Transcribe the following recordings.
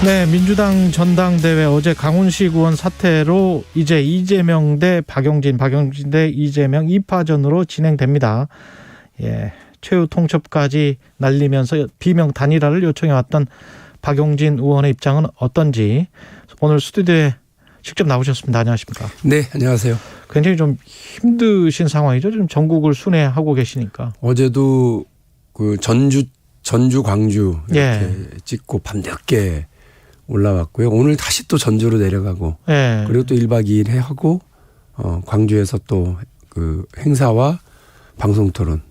네, 민주당 전당대회 어제 강훈식 의원 사퇴로 이제 이재명 대 박용진, 박용진 대 이재명 2파전으로 진행됩니다. 예, 최후 통첩까지 날리면서 비명 단일화를 요청해왔던 박용진 의원의 입장은 어떤지 오늘 스튜디오에 직접 나오셨습니다. 안녕하십니까? 네, 안녕하세요. 굉장히 좀 힘드신 상황이죠. 지금 전국을 순회하고 계시니까. 어제도 그 전주, 광주 이렇게 찍고 밤늦게 올라왔고요. 오늘 다시 또 전주로 내려가고 그리고 또 1박 2일 하고 광주에서 또 그 행사와 방송 토론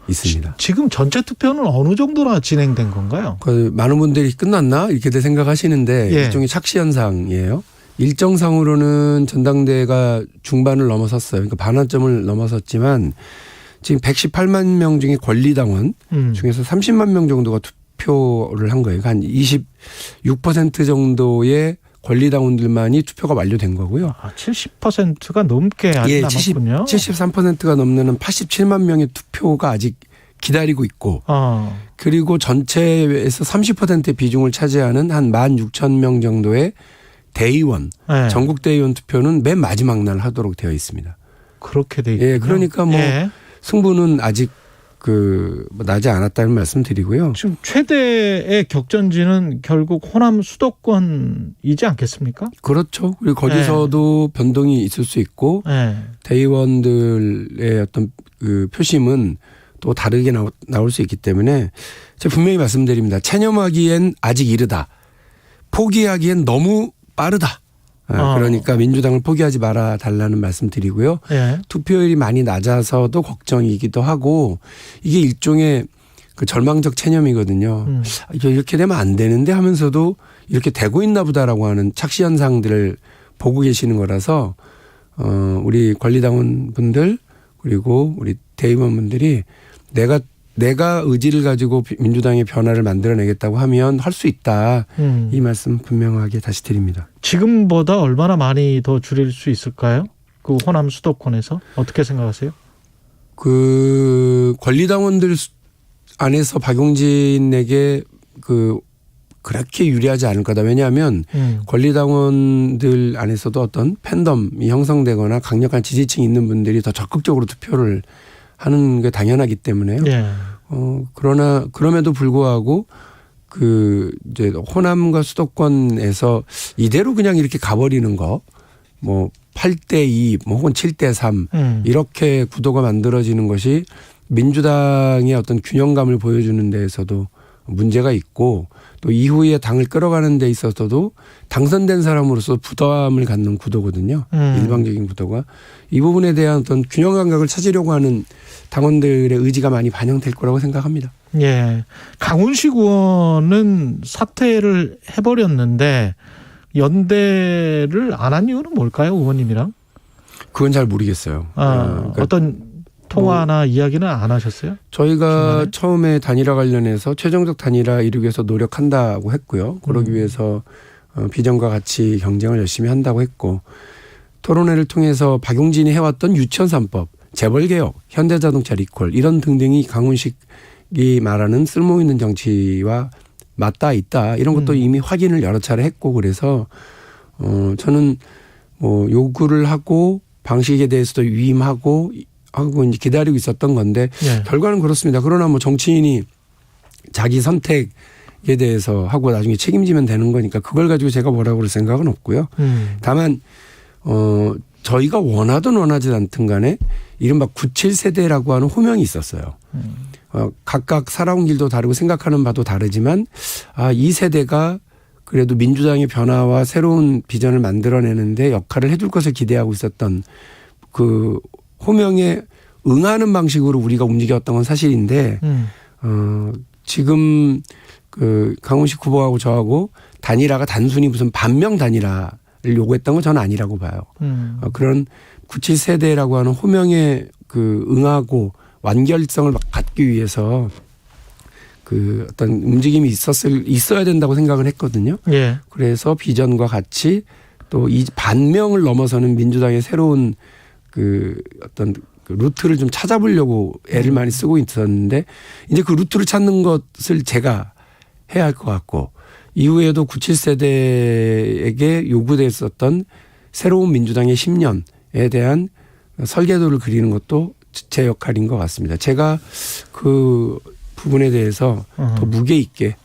있습니다. 지금 전체 투표는 어느 정도나 진행된 건가요? 그 많은 분들이 끝났나 이렇게들 생각하시는데 일종의 착시 현상이에요. 일정상으로는 전당대회가 중반을 넘어섰어요. 그러니까 반환점을 넘어섰지만 지금 118만 명 중에 권리당원 중에서 30만 명 정도가 투표를 한 거예요. 한 26% 정도의 권리당원들만이 투표가 완료된 거고요. 70%가 넘게 아직 남았군요. 73%가 넘는 87만 명의 투표가 아직 기다리고 있고 그리고 전체에서 30%의 비중을 차지하는 한 16,000명 정도의 대의원, 전국 대의원 투표는 맨 마지막 날 하도록 되어 있습니다. 그렇게 돼 있군요. 그러니까 승부는 아직 나지 않았다는 말씀드리고요. 지금 최대의 격전지는 결국 호남 수도권이지 않겠습니까? 그렇죠. 그리고 거기서도 변동이 있을 수 있고 대의원들의 어떤 그 표심은 또 다르게 나올 수 있기 때문에 제가 분명히 말씀드립니다. 체념하기엔 아직 이르다. 포기하기엔 너무 빠르다. 그러니까 민주당을 포기하지 말아 달라는 말씀 드리고요. 투표율이 많이 낮아서도 걱정이기도 하고 이게 일종의 그 절망적 체념이거든요. 이렇게 되면 안 되는데 하면서도 이렇게 되고 있나 보다라고 하는 착시 현상들을 보고 계시는 거라서 우리 권리당원 분들 그리고 우리 대의원 분들이 내가 의지를 가지고 민주당의 변화를 만들어내겠다고 하면 할 수 있다. 이 말씀 분명하게 다시 드립니다. 지금보다 얼마나 많이 더 줄일 수 있을까요? 그 호남 수도권에서 어떻게 생각하세요? 그 권리당원들 안에서 박용진에게 그렇게 유리하지 않을 거다. 왜냐하면 권리당원들 안에서도 어떤 팬덤이 형성되거나 강력한 지지층이 있는 분들이 더 적극적으로 투표를 하는 게 당연하기 때문에요. 그럼에도 불구하고 이제 호남과 수도권에서 이대로 그냥 이렇게 가버리는 거, 8대2, 혹은 7대3 이렇게 구도가 만들어지는 것이 민주당의 어떤 균형감을 보여주는 데에서도 문제가 있고 또 이후에 당을 끌어가는 데 있어서도 당선된 사람으로서 부담을 갖는 구도거든요. 일방적인 구도가. 이 부분에 대한 어떤 균형 감각을 찾으려고 하는 당원들의 의지가 많이 반영될 거라고 생각합니다. 강훈식 의원은 사퇴를 해버렸는데 연대를 안 한 이유는 뭘까요? 의원님이랑? 그건 잘 모르겠어요. 그러니까 어떤 통화나 이야기는 안 하셨어요? 저희가 처음에 단일화 관련해서 최종적 단일화 이루기 위해서 노력한다고 했고요. 그러기 위해서 비전과 같이 경쟁을 열심히 한다고 했고 토론회를 통해서 박용진이 해왔던 유치원 3법, 재벌개혁, 현대자동차 리콜 이런 등등이 강훈식이 말하는 쓸모있는 정치와 맞닿아 있다. 이런 것도 이미 확인을 여러 차례 했고 그래서 저는 요구를 하고 방식에 대해서도 위임하고 이제 기다리고 있었던 건데 결과는 그렇습니다. 그러나 정치인이 자기 선택에 대해서 하고 나중에 책임지면 되는 거니까 그걸 가지고 제가 뭐라고 그럴 생각은 없고요. 다만 저희가 원하든 원하지 않든 간에 이른바 97세대라고 하는 호명이 있었어요. 각각 살아온 길도 다르고 생각하는 바도 다르지만 이 세대가 그래도 민주당의 변화와 새로운 비전을 만들어내는데 역할을 해줄 것을 기대하고 있었던 그 호명에 응하는 방식으로 우리가 움직였던 건 사실인데 지금 강훈식 후보하고 저하고 단일화가 단순히 무슨 반명 단일화를 요구했던 건 저는 아니라고 봐요. 그런 97세대라고 하는 호명에 응하고 완결성을 갖기 위해서 어떤 움직임이 있어야 된다고 생각을 했거든요. 그래서 비전과 같이 또 이 반명을 넘어서는 민주당의 새로운 어떤 루트를 좀 찾아보려고 애를 많이 쓰고 있었는데 이제 그 루트를 찾는 것을 제가 해야 할 것 같고 이후에도 97세대에게 요구됐었던 새로운 민주당의 10년에 대한 설계도를 그리는 것도 제 역할인 것 같습니다. 제가 그 부분에 대해서 더 무게 있게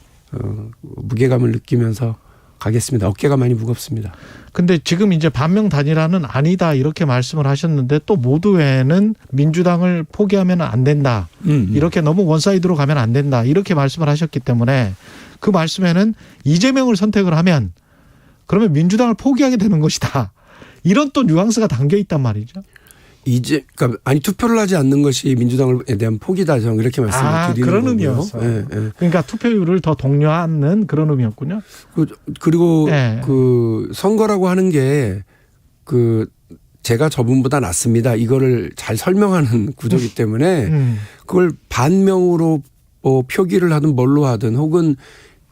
무게감을 느끼면서 가겠습니다. 어깨가 많이 무겁습니다. 근데 지금 이제 반명 단일화는 아니다 이렇게 말씀을 하셨는데 또 모두에는 민주당을 포기하면 안 된다. 이렇게 너무 원사이드로 가면 안 된다. 이렇게 말씀을 하셨기 때문에 그 말씀에는 이재명을 선택을 하면 그러면 민주당을 포기하게 되는 것이다. 이런 또 뉘앙스가 담겨 있단 말이죠. 그러니까 투표를 하지 않는 것이 민주당에 대한 포기다. 저는 이렇게 말씀을 드리는 그런 거고요. 의미였어요. 네, 네. 그러니까 투표율을 더 독려하는 그런 의미였군요. 그리고 네. 그 선거라고 하는 게 제가 저분보다 낫습니다. 이거를 잘 설명하는 구조이기 때문에 그걸 반명으로 표기를 하든 뭘로 하든 혹은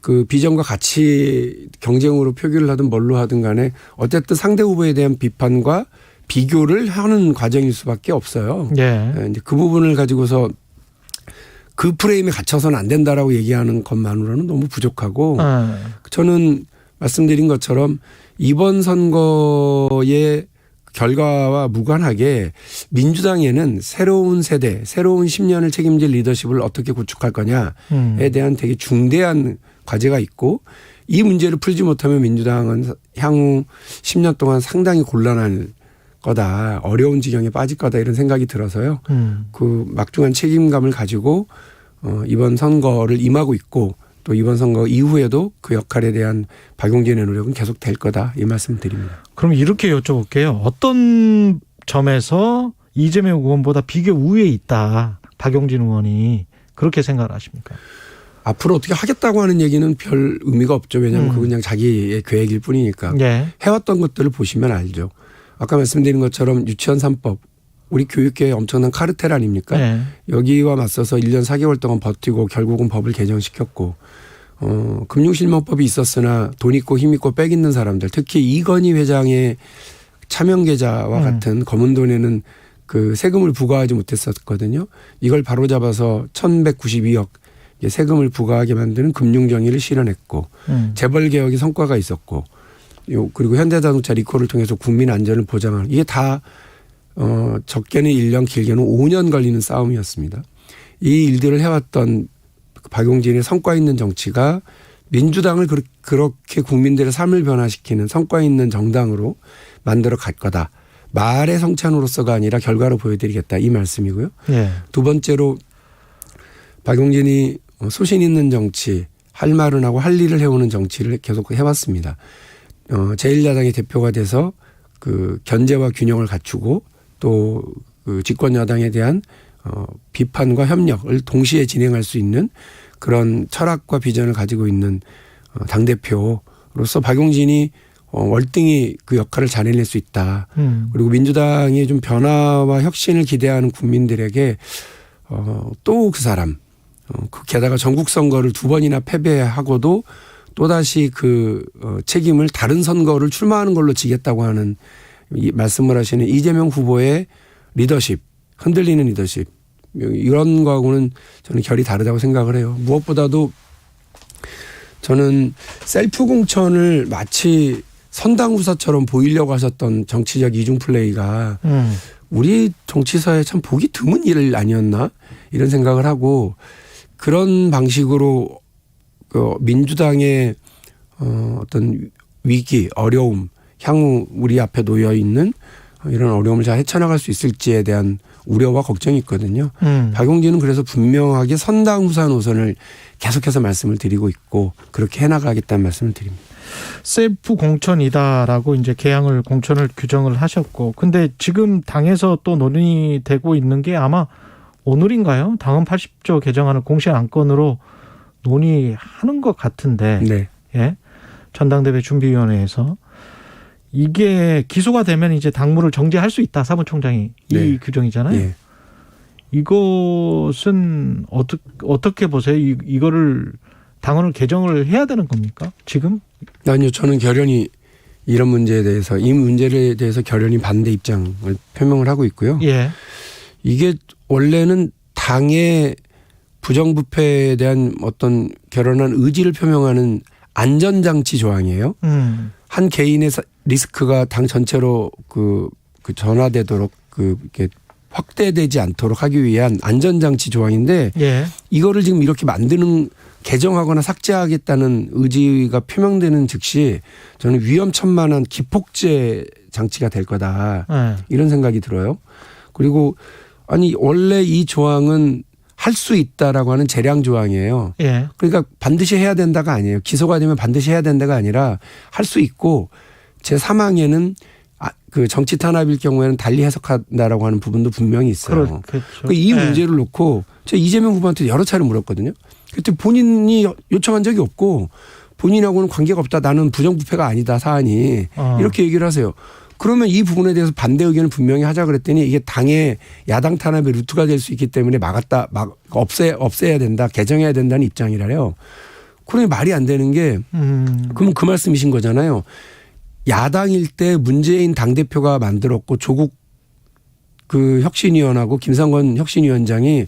그 비전과 가치 경쟁으로 표기를 하든 뭘로 하든 간에 어쨌든 상대 후보에 대한 비판과 비교를 하는 과정일 수밖에 없어요. 예. 이제 그 부분을 가지고서 그 프레임에 갇혀서는 안 된다라고 얘기하는 것만으로는 너무 부족하고 저는 말씀드린 것처럼 이번 선거의 결과와 무관하게 민주당에는 새로운 세대, 새로운 10년을 책임질 리더십을 어떻게 구축할 거냐에 대한 되게 중대한 과제가 있고 이 문제를 풀지 못하면 민주당은 향후 10년 동안 상당히 곤란할 거다. 어려운 지경에 빠질 거다 이런 생각이 들어서요. 그 막중한 책임감을 가지고 이번 선거를 임하고 있고 또 이번 선거 이후에도 그 역할에 대한 박용진의 노력은 계속 될 거다. 이 말씀 드립니다. 그럼 이렇게 여쭤볼게요. 어떤 점에서 이재명 의원보다 비교 우위에 있다. 박용진 의원이 그렇게 생각을 하십니까? 앞으로 어떻게 하겠다고 하는 얘기는 별 의미가 없죠. 왜냐하면 그건 그냥 자기의 계획일 뿐이니까. 예. 해왔던 것들을 보시면 알죠. 아까 말씀드린 것처럼 유치원 3법. 우리 교육계의 엄청난 카르텔 아닙니까? 예. 여기와 맞서서 1년 4개월 동안 버티고 결국은 법을 개정시켰고 금융실명법이 있었으나 돈 있고 힘 있고 빽 있는 사람들 특히 이건희 회장의 차명계좌와 같은 검은 돈에는 그 세금을 부과하지 못했었거든요. 이걸 바로잡아서 1192억 세금을 부과하게 만드는 금융정의를 실현했고 재벌개혁의 성과가 있었고 그리고 현대자동차 리콜을 통해서 국민 안전을 보장하는 이게 다 적게는 1년 길게는 5년 걸리는 싸움이었습니다. 이 일들을 해왔던 박용진의 성과 있는 정치가 민주당을 그렇게 국민들의 삶을 변화시키는 성과 있는 정당으로 만들어 갈 거다. 말의 성찬으로서가 아니라 결과로 보여드리겠다. 이 말씀이고요. 예. 두 번째로 박용진이 소신 있는 정치, 할 말은 하고 할 일을 해오는 정치를 계속 해왔습니다. 제1야당의 대표가 돼서 그 견제와 균형을 갖추고 또 그 집권 여당에 대한 비판과 협력을 동시에 진행할 수 있는 그런 철학과 비전을 가지고 있는 당대표로서 박용진이 월등히 그 역할을 잘 해낼 수 있다. 그리고 민주당이 좀 변화와 혁신을 기대하는 국민들에게 또 그 사람 게다가 전국 선거를 2번이나 패배하고도 또다시 그 책임을 다른 선거를 출마하는 걸로 지겠다고 하는 이 말씀을 하시는 이재명 후보의 리더십, 흔들리는 리더십 이런 거하고는 저는 결이 다르다고 생각을 해요. 무엇보다도 저는 셀프 공천을 마치 선당후사처럼 보이려고 하셨던 정치적 이중 플레이가 우리 정치사에 참 보기 드문 일 아니었나 이런 생각을 하고 그런 방식으로 민주당의 어떤 위기, 어려움, 향후 우리 앞에 놓여 있는 이런 어려움을 잘 헤쳐나갈 수 있을지에 대한 우려와 걱정이 있거든요. 박용진은 그래서 분명하게 선당후사 노선을 계속해서 말씀을 드리고 있고 그렇게 해나가겠다는 말씀을 드립니다. 셀프 공천이다라고 이제 개항을 공천을 규정을 하셨고, 근데 지금 당에서 또 논의되고 있는 게 아마 오늘인가요? 당헌 80조 개정안을 공식 안건으로 논의하는 것 같은데, 네. 예, 전당대회 준비위원회에서 이게 기소가 되면 이제 당무를 정지할 수 있다. 사무총장이 네. 이 규정이잖아요. 네. 이것은 어떻게 보세요? 이거를 당헌을 개정을 해야 되는 겁니까? 지금? 아니요. 저는 결연히 이런 문제에 대해서 이 문제에 대해서 결연히 반대 입장을 표명을 하고 있고요. 예. 이게 원래는 당의 부정부패에 대한 어떤 결연한 의지를 표명하는 안전장치 조항이에요. 한 개인의 리스크가 당 전체로 그 전화되도록 이렇게 확대되지 않도록 하기 위한 안전장치 조항인데 예. 이거를 지금 이렇게 개정하거나 삭제하겠다는 의지가 표명되는 즉시 저는 위험천만한 기폭제 장치가 될 거다. 이런 생각이 들어요. 그리고 아니 원래 이 조항은 할 수 있다라고 하는 재량 조항이에요. 예. 그러니까 반드시 해야 된다가 아니에요. 기소가 되면 반드시 해야 된다가 아니라 할 수 있고 제3항에는 그 정치 탄압일 경우에는 달리 해석한다라고 하는 부분도 분명히 있어요. 그렇죠. 이 문제를 놓고 제가 이재명 후보한테 여러 차례 물었거든요. 그때 본인이 요청한 적이 없고 본인하고는 관계가 없다. 나는 부정부패가 아니다 사안이 이렇게 얘기를 하세요. 그러면 이 부분에 대해서 반대 의견을 분명히 하자 그랬더니 이게 당의 야당 탄압의 루트가 될 수 있기 때문에 없애야 된다. 개정해야 된다는 입장이라요. 그러니 말이 안 되는 게 그럼 그 말씀이신 거잖아요. 야당일 때 문재인 당대표가 만들었고 조국 그 혁신위원하고 김상권 혁신위원장이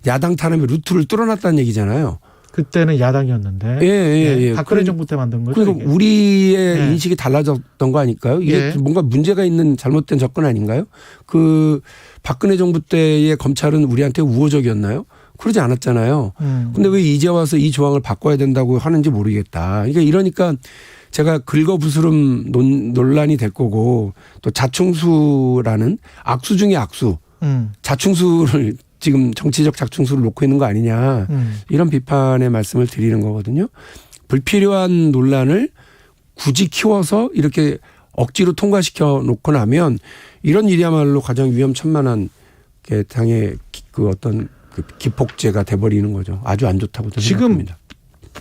야당 탄압의 루트를 뚫어놨다는 얘기잖아요. 그때는 야당이었는데. 예. 박근혜 정부 때 만든 거죠. 그러니까 이게. 우리의 인식이 달라졌던 거 아닐까요? 이게 뭔가 문제가 있는 잘못된 접근 아닌가요? 그 박근혜 정부 때의 검찰은 우리한테 우호적이었나요? 그러지 않았잖아요. 근데 왜 이제 와서 이 조항을 바꿔야 된다고 하는지 모르겠다. 이러니까 제가 긁어부스럼 논란이 될 거고 또 자충수라는 악수 중에 악수. 자충수를 지금 정치적 자충수를 놓고 있는 거 아니냐. 이런 비판의 말씀을 드리는 거거든요. 불필요한 논란을 굳이 키워서 이렇게 억지로 통과시켜 놓고 나면 이런 일이야말로 가장 위험천만한 당의 그 어떤 그 기폭제가 돼버리는 거죠. 아주 안 좋다고 저는 생각합니다.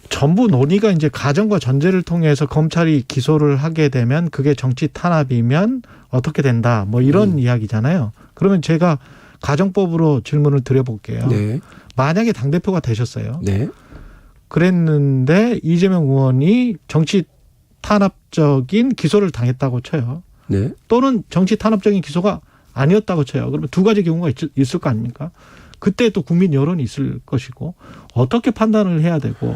전부 논의가 이제 가정과 전제를 통해서 검찰이 기소를 하게 되면 그게 정치 탄압이면 어떻게 된다. 뭐 이런 이야기잖아요. 그러면 제가 가정법으로 질문을 드려볼게요. 네. 만약에 당대표가 되셨어요. 네. 그랬는데 이재명 의원이 정치 탄압적인 기소를 당했다고 쳐요. 네. 또는 정치 탄압적인 기소가 아니었다고 쳐요. 그러면 두 가지 경우가 있을 거 아닙니까? 그때 또 국민 여론이 있을 것이고 어떻게 판단을 해야 되고.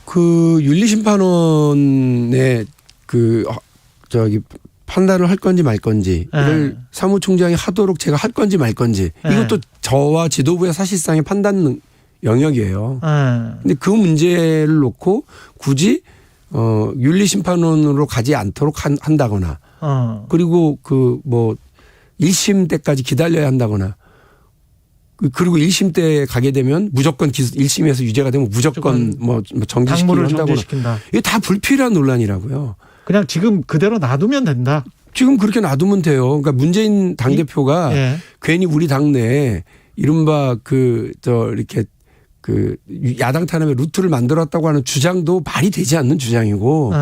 그 윤리심판원의 판단을 할 건지 말 건지를 사무총장이 하도록 제가 할 건지 말 건지 이것도 저와 지도부의 사실상의 판단 영역이에요. 근데 그 문제를 놓고 굳이 윤리심판원으로 가지 않도록 한다거나 그리고 1심 때까지 기다려야 한다거나 그리고 1심 때 가게 되면 무조건 1심에서 유죄가 되면 무조건 정지시키고 한다거나. 이게 다 불필요한 논란이라고요. 그냥 지금 그대로 놔두면 된다. 지금 그렇게 놔두면 돼요. 그러니까 문재인 당대표가 괜히 우리 당내에 이른바 이렇게 야당 탄압의 루트를 만들었다고 하는 주장도 말이 되지 않는 주장이고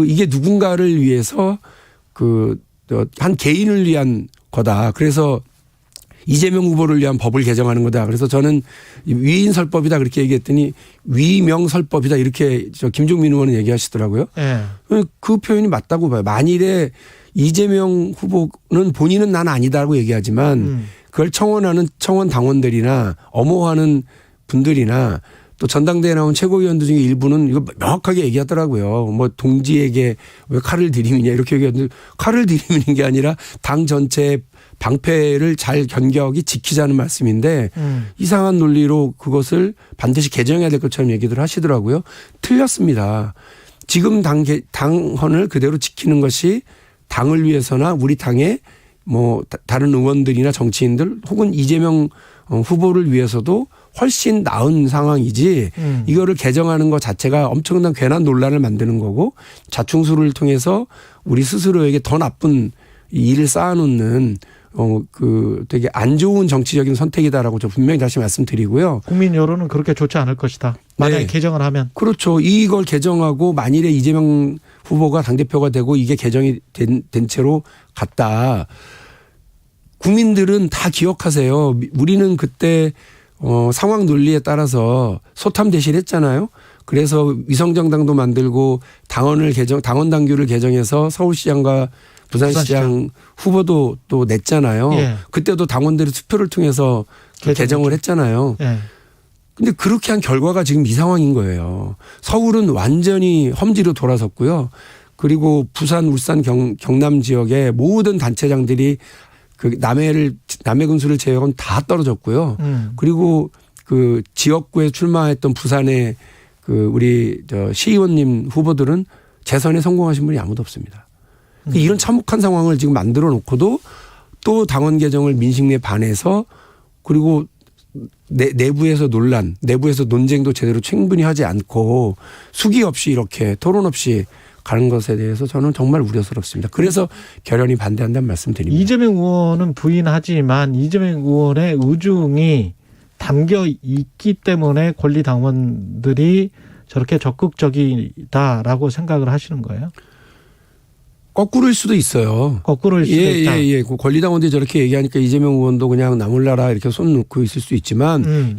이게 누군가를 위해서 한 개인을 위한 거다. 그래서 이재명 후보를 위한 법을 개정하는 거다. 그래서 저는 위인설법이다 그렇게 얘기했더니 위명설법이다 이렇게 김종민 의원은 얘기하시더라고요. 그 표현이 맞다고 봐요. 만일에 이재명 후보는 본인은 난 아니다라고 얘기하지만 그걸 청원하는 청원 당원들이나 엄호하는 분들이나 또 전당대회에 나온 최고위원들 중에 일부는 이거 명확하게 얘기하더라고요. 동지에게 왜 칼을 들이미냐 이렇게 얘기하는데 칼을 들이미는 게 아니라 당 전체의 방패를 잘 견고하게 지키자는 말씀인데 이상한 논리로 그것을 반드시 개정해야 될 것처럼 얘기들 하시더라고요. 틀렸습니다. 지금 당헌을 그대로 지키는 것이 당을 위해서나 우리 당의 다른 의원들이나 정치인들 혹은 이재명 후보를 위해서도 훨씬 나은 상황이지 이거를 개정하는 것 자체가 엄청난 괜한 논란을 만드는 거고 자충수를 통해서 우리 스스로에게 더 나쁜 일을 쌓아놓는 되게 안 좋은 정치적인 선택이다라고 저 분명히 다시 말씀드리고요. 국민 여론은 그렇게 좋지 않을 것이다. 만약에 개정을 하면. 그렇죠. 이걸 개정하고 만일에 이재명 후보가 당대표가 되고 이게 개정이 된 채로 갔다. 국민들은 다 기억하세요. 우리는 그때 상황 논리에 따라서 소탐 대실했잖아요. 그래서 위성정당도 만들고 당원 당규를 개정해서 서울시장과 부산시장 후보도 또 냈잖아요. 그때도 당원들이 투표를 통해서 개정을 했잖아요. 근데 그렇게 한 결과가 지금 이 상황인 거예요. 서울은 완전히 험지로 돌아섰고요. 그리고 부산, 울산, 경남 지역의 모든 단체장들이 그 남해 군수를 제외하고는 다 떨어졌고요. 그리고 그 지역구에 출마했던 부산의 그 우리 시의원님 후보들은 재선에 성공하신 분이 아무도 없습니다. 이런 참혹한 상황을 지금 만들어 놓고도 또 당원 개정을 민심에 반해서 그리고 내부에서 논란, 내부에서 논쟁도 제대로 충분히 하지 않고 수기 없이 이렇게 토론 없이 가는 것에 대해서 저는 정말 우려스럽습니다. 그래서 결연히 반대한다는 말씀드립니다. 이재명 의원은 부인하지만 이재명 의원의 의중이 담겨 있기 때문에 권리당원들이 저렇게 적극적이다라고 생각을 하시는 거예요? 거꾸로일 수도 있어요. 거꾸로일 수도 있다. 예. 그 권리당원들이 저렇게 얘기하니까 이재명 의원도 그냥 나몰라라 이렇게 손 놓고 있을 수 있지만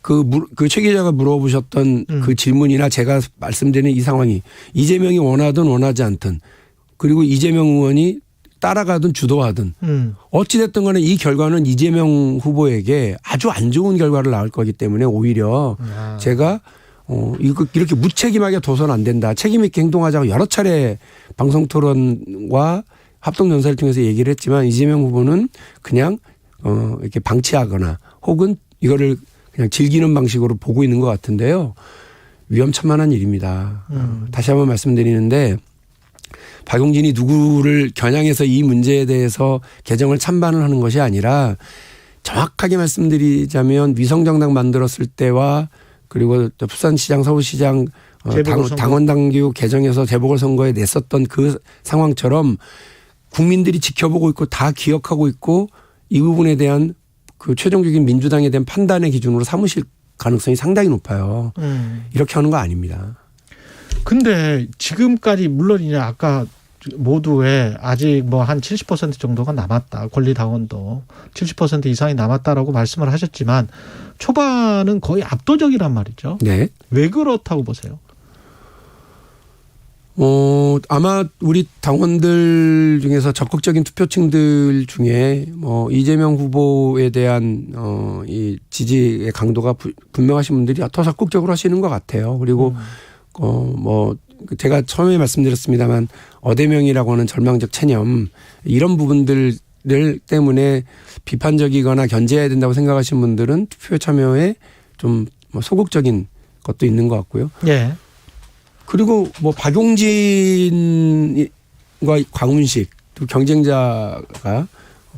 그 최 기자가 물어보셨던 그 질문이나 제가 말씀드리는 이 상황이 이재명이 원하든 원하지 않든 그리고 이재명 의원이 따라가든 주도하든 어찌됐든 간에 이 결과는 이재명 후보에게 아주 안 좋은 결과를 낳을 거기 때문에 오히려 제가 이렇게 무책임하게 둬서는 안 된다. 책임 있게 행동하자고 여러 차례 방송 토론과 합동연설을 통해서 얘기를 했지만 이재명 후보는 그냥 이렇게 방치하거나 혹은 이거를 그냥 즐기는 방식으로 보고 있는 것 같은데요. 위험천만한 일입니다. 다시 한번 말씀드리는데 박용진이 누구를 겨냥해서 이 문제에 대해서 개정을 찬반을 하는 것이 아니라 정확하게 말씀드리자면 위성정당 만들었을 때와 그리고 부산시장, 서울시장 당원당규 개정해서 재보궐선거에 냈었던 그 상황처럼 국민들이 지켜보고 있고 다 기억하고 있고 이 부분에 대한 그 최종적인 민주당에 대한 판단의 기준으로 삼으실 가능성이 상당히 높아요. 이렇게 하는 거 아닙니다. 근데 지금까지 물론 이제 아까 모두에 아직 뭐 한 70% 정도가 남았다. 권리당원도 70% 이상이 남았다라고 말씀을 하셨지만 초반은 거의 압도적이란 말이죠. 네. 왜 그렇다고 보세요? 아마 우리 당원들 중에서 적극적인 투표층들 중에 이재명 후보에 대한 이 지지의 강도가 분명하신 분들이 더 적극적으로 하시는 것 같아요. 그리고 제가 처음에 말씀드렸습니다만 어대명이라고 하는 절망적 체념 이런 부분들 때문에 비판적이거나 견제해야 된다고 생각하시는 분들은 투표 참여에 좀 소극적인 것도 있는 것 같고요. 예. 그리고 박용진과 광운식 두 경쟁자가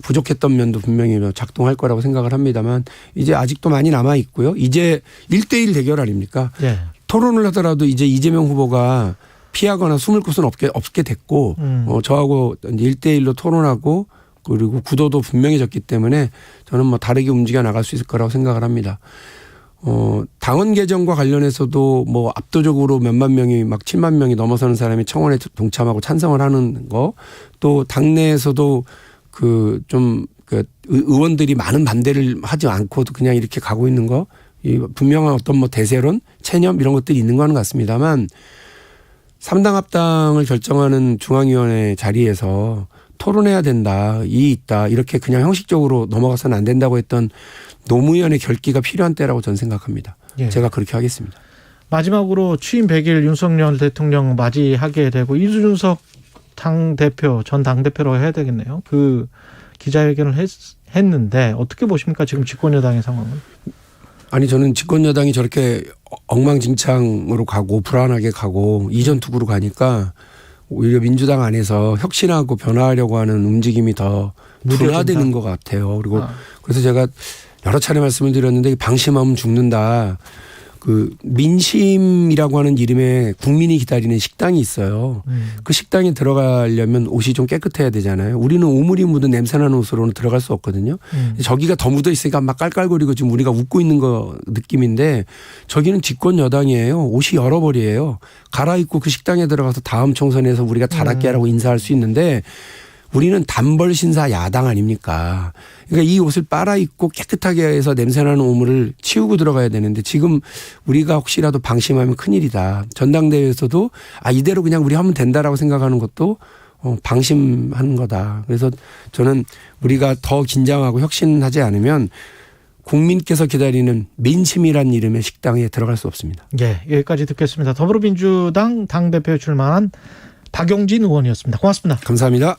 부족했던 면도 분명히 작동할 거라고 생각을 합니다만 이제 아직도 많이 남아 있고요. 이제 1대1 대결 아닙니까? 예. 토론을 하더라도 이제 이재명 후보가 피하거나 숨을 곳은 없게 됐고 저하고 1대1로 토론하고 그리고 구도도 분명해졌기 때문에 저는 다르게 움직여 나갈 수 있을 거라고 생각을 합니다. 당원 개정과 관련해서도 압도적으로 몇만 명이 7만 명이 넘어서는 사람이 청원에 동참하고 찬성을 하는 거 또 당내에서도 의원들이 많은 반대를 하지 않고도 그냥 이렇게 가고 있는 거 이 분명한 어떤 대세론, 체념 이런 것들이 있는 거는 같습니다만 3당 합당을 결정하는 중앙위원회 자리에서 토론해야 된다, 이의 있다 이렇게 그냥 형식적으로 넘어가서는 안 된다고 했던 노무현의 결기가 필요한 때라고 저는 생각합니다. 예. 제가 그렇게 하겠습니다. 마지막으로 취임 100일 윤석열 대통령 맞이하게 되고 이준석 당대표, 전 당대표로 해야 되겠네요. 그 기자회견을 했는데 어떻게 보십니까? 지금 집권여당의 상황은? 아니 저는 집권여당이 저렇게 엉망진창으로 가고 불안하게 가고 이전 투구로 가니까 오히려 민주당 안에서 혁신하고 변화하려고 하는 움직임이 더 둔화되는 것 같아요. 그리고 그래서 제가 여러 차례 말씀을 드렸는데 방심하면 죽는다. 그 민심이라고 하는 이름의 국민이 기다리는 식당이 있어요. 그 식당에 들어가려면 옷이 좀 깨끗해야 되잖아요. 우리는 오물이 묻은 냄새나는 옷으로는 들어갈 수 없거든요. 저기가 더 묻어 있으니까 막 깔깔거리고 지금 우리가 웃고 있는 거 느낌인데 저기는 집권 여당이에요. 옷이 여러 벌이에요. 갈아입고 그 식당에 들어가서 다음 총선에서 우리가 잘할게 하라고 인사할 수 있는데 우리는 단벌 신사 야당 아닙니까? 그러니까 이 옷을 빨아입고 깨끗하게 해서 냄새나는 오물을 치우고 들어가야 되는데 지금 우리가 혹시라도 방심하면 큰일이다. 전당대회에서도 이대로 그냥 우리 하면 된다라고 생각하는 것도 방심하는 거다. 그래서 저는 우리가 더 긴장하고 혁신하지 않으면 국민께서 기다리는 민심이란 이름의 식당에 들어갈 수 없습니다. 예, 여기까지 듣겠습니다. 더불어민주당 당대표에 출마한 박용진 의원이었습니다. 고맙습니다. 감사합니다.